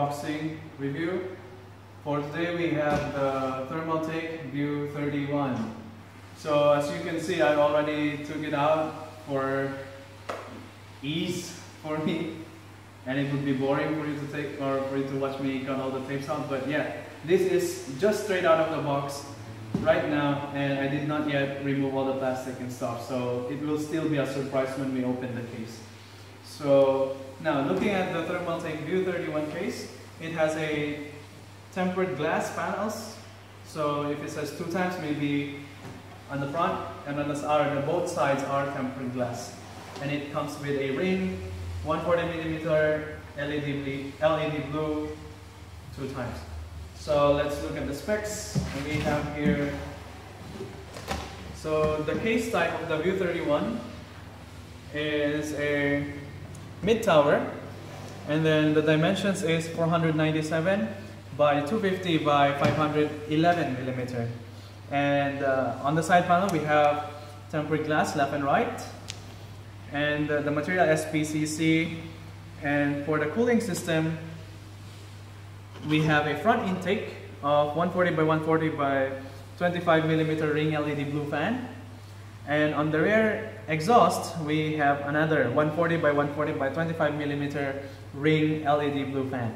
unboxing review. For today we have the Thermaltake View 31. So as you can see, I already took it out for ease for me, and it would be boring for you to take or for you to watch me cut all the tapes out. But yeah, this is just straight out of the box right now, and I did not yet remove all the plastic and stuff, so it will still be a surprise when we open the case. So now looking at the Thermaltake View 31 case, it has a tempered glass panels. So if it says 2 times, maybe on the front and on the both sides are tempered glass, and it comes with a ring, 140mm LED blue 2 times. So let's look at the specs we have here. So the case type of the View 31 is a mid tower, and then the dimensions is 497 by 250 by 511mm. And on the side panel we have tempered glass left and right, and the material SPCC. And for the cooling system, we have a front intake of 140 by 140 by 25mm ring LED blue fan, and on the rear exhaust we have another 140 by 140 by 25mm ring LED blue fan.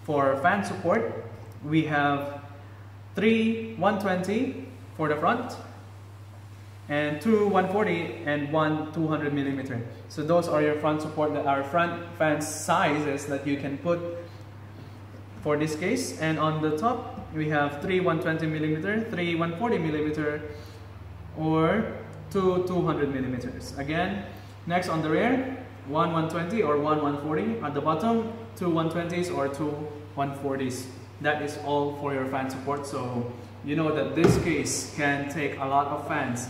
For fan support, we have 3 120 for the front, and 2 140 and 1 200mm. So those are your front support, that are front fan sizes that you can put for this case. And on the top we have 3 120mm, 3 140mm, or 2 200mm. Again, next on the rear, 1 120 or 1 140. At the bottom, 2 120s or 2 140s. That is all for your fan support. So you know that this case can take a lot of fans.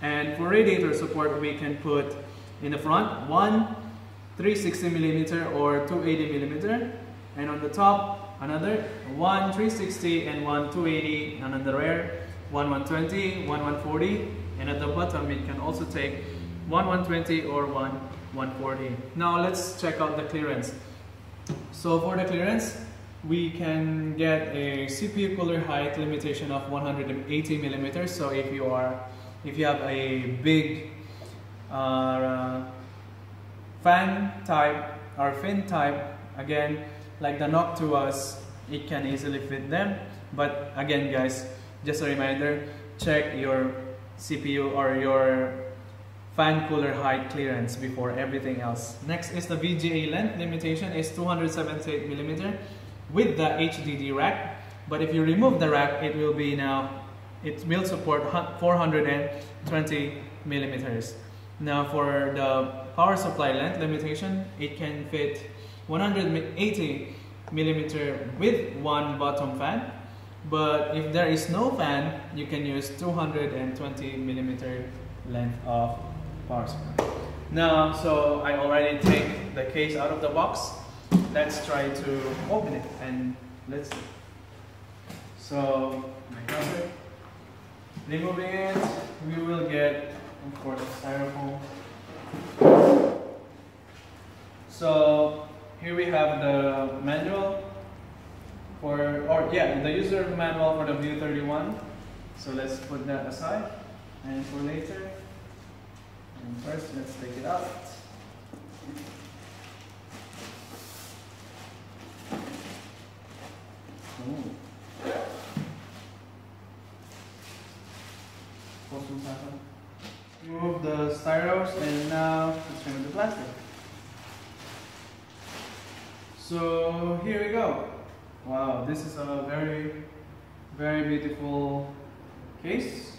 And for radiator support, we can put in the front 1 360mm or 280mm, and on the top another 1 360 and 1 280, and on the rear 1 120, 1 140, and at the bottom it can also take 1 120 or 1 140. Now let's check out the clearance. So for the clearance, we can get a CPU cooler height limitation of 180mm. So if you have a big fan type or fin type, again, like the Noctuas, it can easily fit them. But again guys, just a reminder, check your CPU or your fan cooler height clearance before everything else. Next is the Bga length limitation is 278mm with the HDD rack. But if you remove the rack, it will support 420mm. Now for the power supply length limitation, it can fit 180mm with 1 bottom fan. But if there is no fan, you can use 220mm length of power supply. Now, so I already take the case out of the box. Let's try to open it and let's see. So my cover. Removing it, we will get, of course, styrofoam. So here we have the manual the user manual for the View 31. So let's put that aside and for later. And first, let's take it out. Remove the styros, and now let's remove the plastic. So here we go. Wow, this is a very, very beautiful case.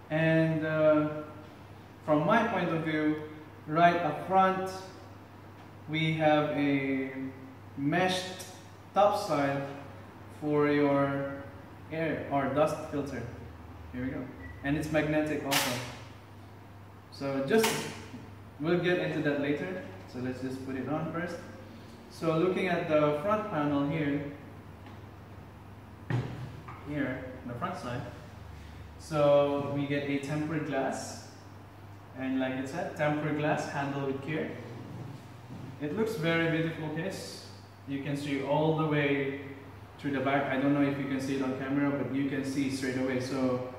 And from my point of view, right up front, we have a meshed top side for your air or dust filter. Here we go. And it's magnetic also. So we'll get into that later. So let's just put it on first. So looking at the front panel here, the front side. So we get a tempered glass, and like it said, tempered glass, handle with care. It looks very beautiful case. You can see all the way through the back. I don't know if you can see it on camera, but you can see straight away. So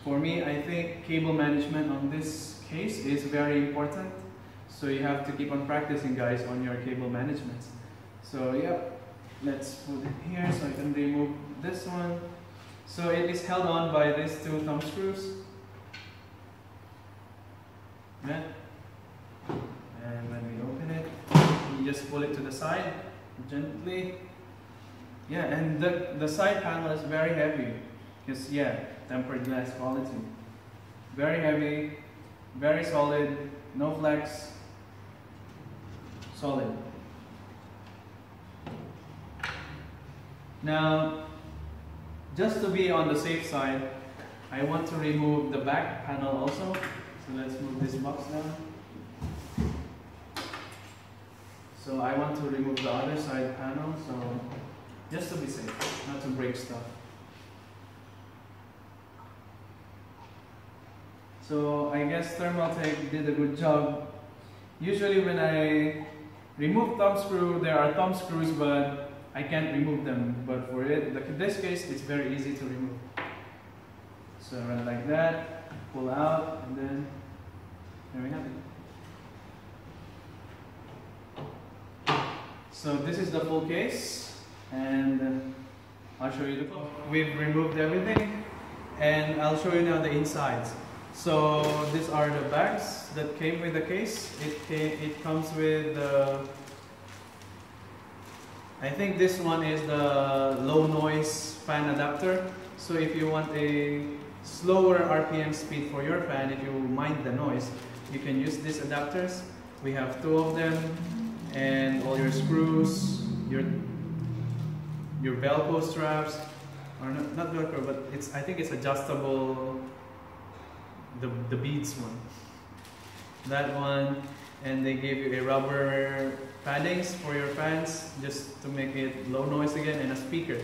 for me, I think cable management on this case is very important. So you have to keep on practicing, guys, on your cable management. So yep, let's put it here so I can remove this one. So it is held on by these two thumb screws. Yeah. And when we open it, you just pull it to the side gently. Yeah, and the side panel is very heavy because, yeah, tempered glass quality. Very heavy, very solid, no flex, solid. Now, just to be on the safe side, I want to remove the back panel also. So let's move this box down. So I want to remove the other side panel, so just to be safe, not to break stuff. So I guess Thermaltake did a good job. Usually when I remove thumb screw, there are thumb screws, but I can't remove them. But for it, in this case, it's very easy to remove. So run like that, pull out, and then there we have it. So this is the full case, and I'll show you the full. We've removed everything, and I'll show you now the insides. So these are the bags that came with the case. It comes with I think this one is the low noise fan adapter. So if you want a slower RPM speed for your fan, if you mind the noise, you can use these adapters. We have two of them, and all your screws, your Velcro straps, or not Velcro, but I think it's adjustable. The beads one, that one, and they gave you a rubber paddings for your fans just to make it low noise again, and a speaker.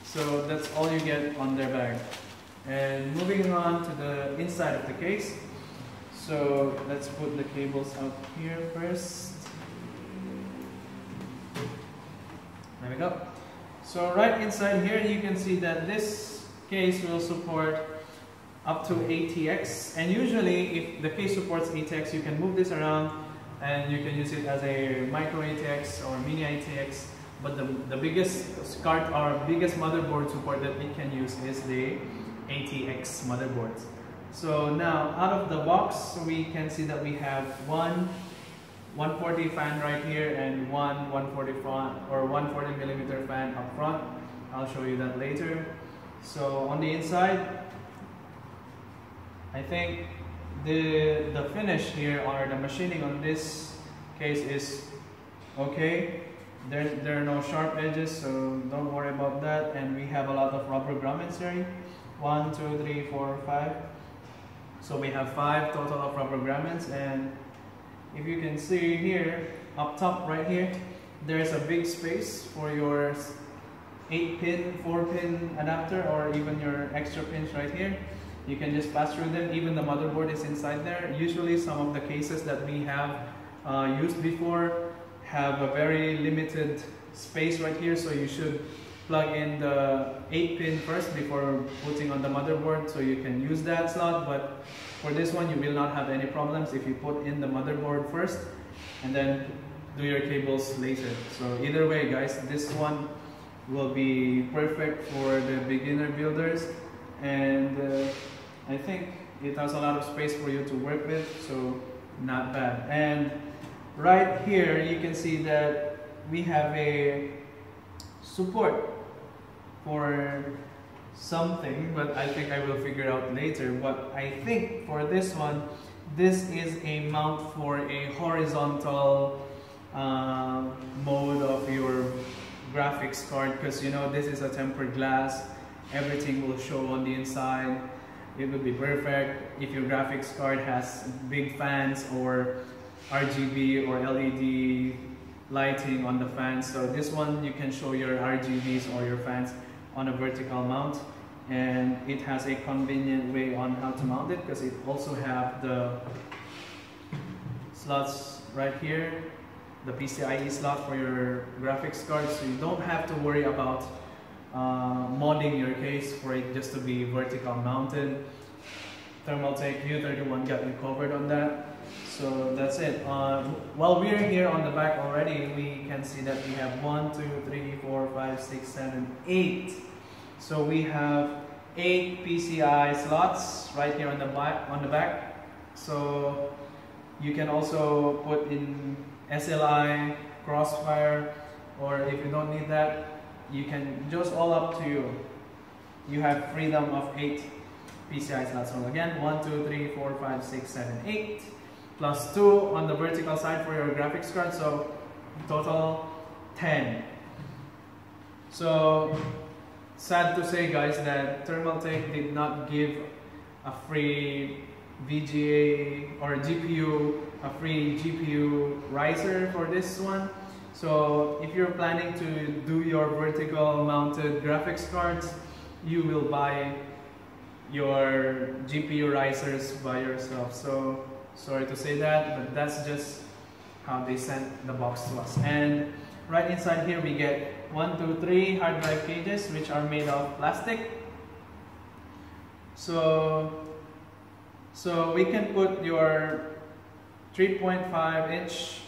So that's all you get on their bag. And moving on to the inside of the case. So let's put the cables out here first. There we go. So right inside here you can see that this case will support up to ATX, and usually if the case supports ATX, you can move this around and you can use it as a micro ATX or mini ATX. But the biggest card or biggest motherboard support that we can use is the ATX motherboards. So now out of the box, we can see that we have one 140 fan right here and one 140 millimeter fan up front. I'll show you that later. So on the inside, I think the finish here or the machining on this case is okay. There are no sharp edges, so don't worry about that. And we have a lot of rubber grommets here. 1, 2, 3, 4, 5. So we have 5 total of rubber grommets, and if you can see here, up top right here, there's a big space for your 8-pin, 4-pin adapter, or even your extra pins right here. You can just pass through them. Even the motherboard is inside there. Usually some of the cases that we have used before have a very limited space right here, so you should plug in the 8-pin first before putting on the motherboard, so you can use that slot. But for this one, you will not have any problems if you put in the motherboard first and then do your cables later. So either way, guys, this one will be perfect for the beginner builders, and I think it has a lot of space for you to work with, so not bad. And right here you can see that we have a support for something, but I think I will figure out later. But I think for this one, this is a mount for a horizontal mode of your graphics card, because you know this is a tempered glass, everything will show on the inside. It would be perfect if your graphics card has big fans or RGB or LED lighting on the fans. So this one, you can show your RGBs or your fans on a vertical mount, and it has a convenient way on how to mount it, because it also have the slots right here the PCI-e slot for your graphics card, so you don't have to worry about modding your case for it just to be vertical mounted. Thermaltake U31 got you covered on that. So that's it. While we're here on the back already, we can see that we have 1, 2, 3, 4, 5, 6, 7, 8. So we have 8 PCI slots right here on the back. So you can also put in SLI, crossfire, or if you don't need that, you can just all up to you. You have freedom of 8 PCI slots. So again, 1, 2, 3, 4, 5, 6, 7, 8. Plus 2 on the vertical side for your graphics card, so total 10. So sad to say, guys, that Thermaltake did not give a free VGA or GPU, a free GPU riser for this one. So if you're planning to do your vertical mounted graphics cards, you will buy your GPU risers by yourself. So sorry to say that, but that's just how they sent the box to us. And right inside here we get 1, 2, 3 hard drive cages, which are made of plastic. So we can put your 3.5-inch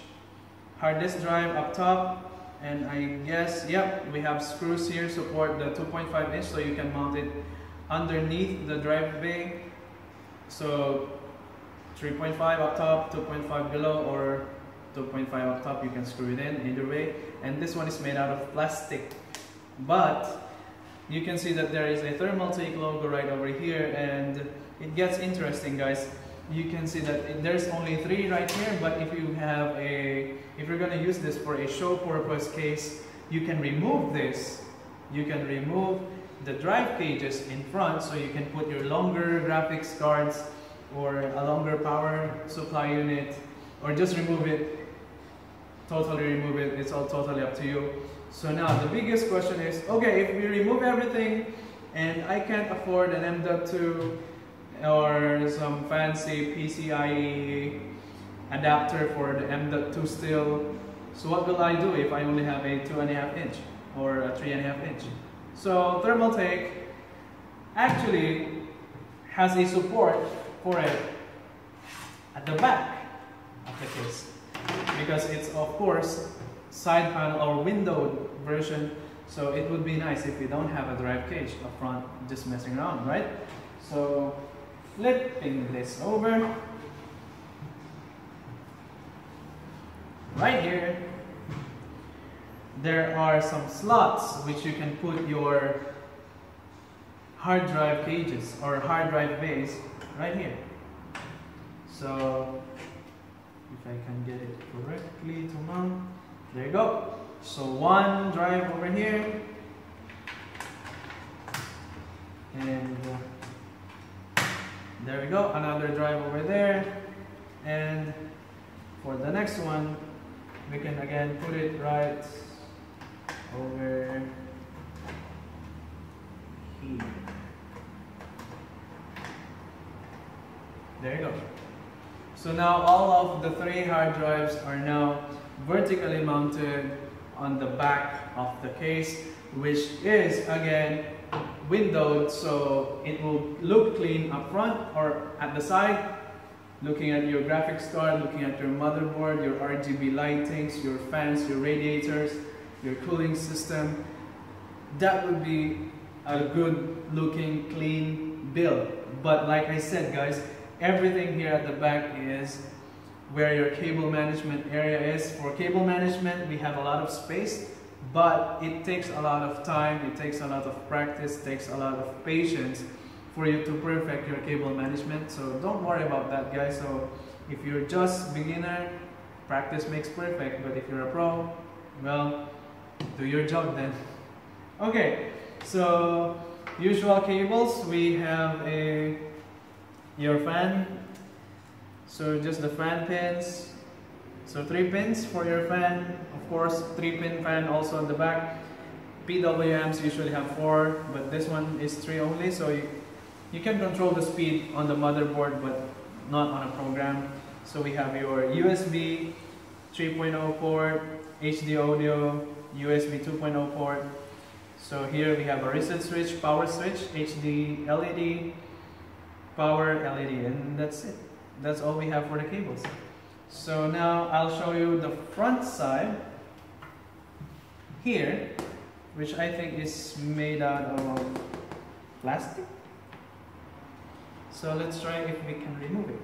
hard disk drive up top, and I guess, yep, we have screws here support the 2.5-inch, so you can mount it underneath the drive bay. So 3.5 up top, 2.5 below, or 2.5 up top, you can screw it in either way. And this one is made out of plastic, but you can see that there is a Thermaltake logo right over here, and it gets interesting, guys. You can see that there's only 3 right here, but if you're going to use this for a show purpose case, you can remove this. You can remove the drive cages in front, so you can put your longer graphics cards or a longer power supply unit, or just remove it, totally remove it. It's all totally up to you. So now the biggest question is, okay, if we remove everything and I can't afford an M.2 or some fancy PCI-e adapter for the M.2 still, so what will I do if I only have a 2.5-inch or a 3.5-inch? So Thermaltake actually has a support for it at the back of the case, because it's of course side panel or windowed version, so it would be nice if you don't have a drive cage up front just messing around, right? So flipping this over, right here there are some slots which you can put your hard drive cages or hard drive bays right here. So if I can get it correctly to mount, there you go. So one drive over here, and there we go, another drive over there, and for the next one we can again put it right over here. There you go. So now all of the 3 hard drives are now vertically mounted on the back of the case, which is again windowed, so it will look clean up front or at the side, looking at your graphics card, looking at your motherboard, your RGB lightings, your fans, your radiators, your cooling system. That would be a good looking clean build. But like I said, guys, everything here at the back is where your cable management area is. For cable management, we have a lot of space, but it takes a lot of time, it takes a lot of practice, it takes a lot of patience for you to perfect your cable management. So don't worry about that, guys. So if you're just beginner, practice makes perfect, but if you're a pro, well, do your job then. Okay, so usual cables, we have your fan, so just the fan pins, so 3 pins for your fan, of course 3-pin fan also on the back. PWMs usually have 4, but this one is 3 only, so you can control the speed on the motherboard but not on a program. So we have your USB 3.0 port, HD audio, USB 2.0 port. So here we have a reset switch, power switch, HD LED, power LED, and that's it. That's all we have for the cables. So now I'll show you the front side here, which I think is made out of plastic. So let's try if we can remove it.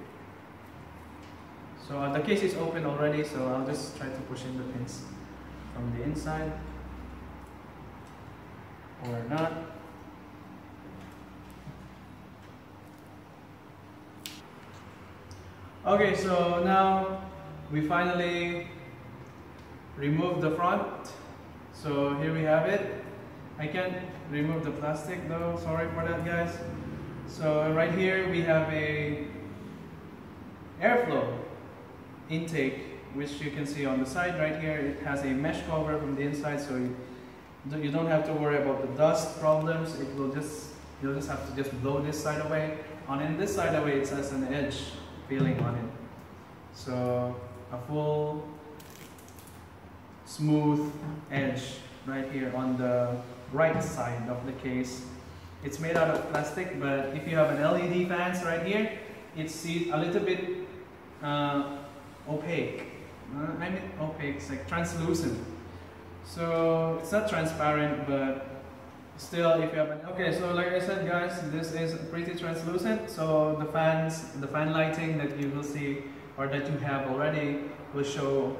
So the case is open already, so I'll just try to push in the pins from the inside or not. Okay, so now we finally removed the front. So here we have it. I can't remove the plastic though, sorry for that guys. So right here we have a airflow intake, which you can see on the side right here. It has a mesh cover from the inside, so you don't have to worry about the dust problems. You'll just have to just blow this side away. On this side away, it has an edge feeling on it. So a full smooth edge right here on the right side of the case. It's made out of plastic, but if you have an LED fans right here, it's a little bit opaque. I mean opaque, it's like translucent. So it's not transparent, but still if you have an... Okay, so like I said guys, this is pretty translucent. So the fan lighting that you will see, or that you have already, will show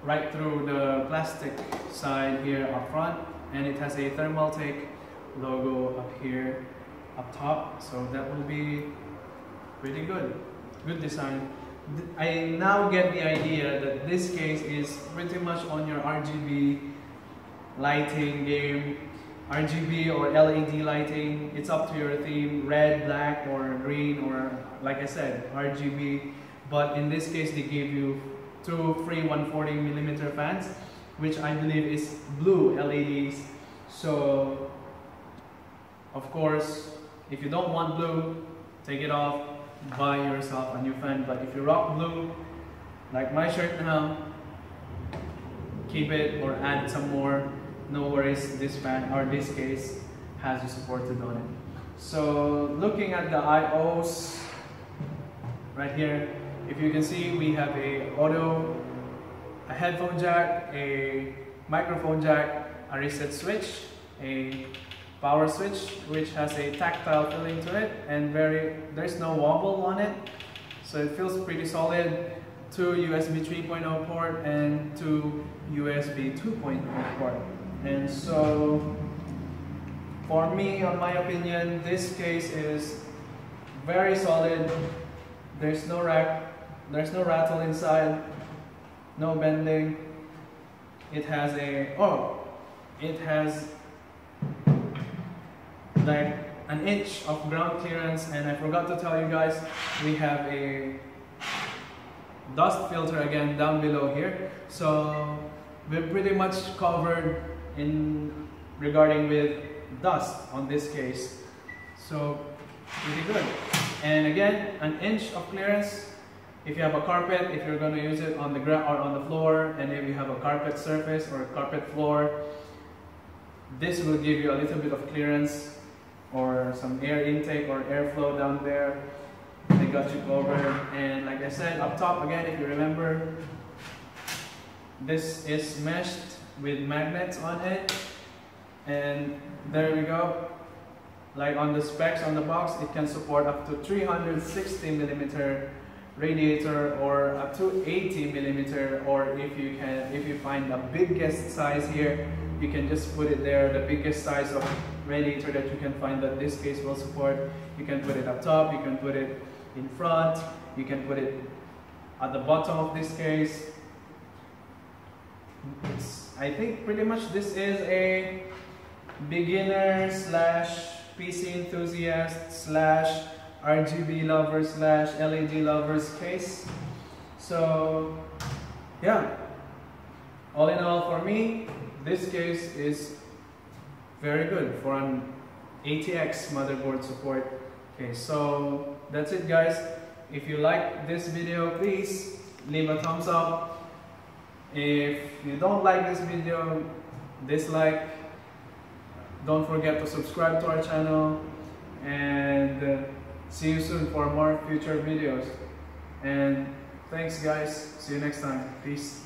right through the plastic side here up front, and it has a Thermaltake logo up here up top, so that will be pretty good design. I now get the idea that this case is pretty much on your RGB lighting game, RGB or LED lighting. It's up to your theme, red, black or green, or like I said, RGB. But in this case they gave you two free 140mm fans, which I believe is blue LEDs. So of course, if you don't want blue, take it off, buy yourself a new fan. But if you rock blue, like my shirt now, keep it or add some more. No worries, this fan or this case has you supported on it. So looking at the IOs right here, if you can see, we have a audio, a headphone jack, a microphone jack, a reset switch, a power switch which has a tactile feeling to it, and there's no wobble on it, so it feels pretty solid. Two USB 3.0 port and two USB 2.0 port. And so for me, on my opinion, this case is very solid. There's no rattle inside, no bending. It has like an inch of ground clearance, and I forgot to tell you guys, we have a dust filter again down below here. So we're pretty much covered regarding with dust on this case. So pretty good. And again, an inch of clearance. If you have a carpet, if you're going to use it on the ground or on the floor, and if you have a carpet surface or a carpet floor, this will give you a little bit of clearance or some air intake or airflow down there. They got you covered. And like I said, up top again, if you remember, this is meshed with magnets on it, and there we go. Like on the specs on the box, it can support up to 360mm radiator or up to 80mm, or if you find the biggest size here, you can just put it there, the biggest size of radiator that you can find that this case will support. You can put it up top, you can put it in front, you can put it at the bottom of this case. I think pretty much this is a beginner / PC enthusiast / RGB lovers / LED lovers case. So yeah, all in all, for me, this case is very good for an ATX motherboard support case. So that's it guys. If you like this video, please leave a thumbs up, If you don't like this video, dislike. Don't forget to subscribe to our channel, and see you soon for more future videos. And thanks guys, see you next time. Peace.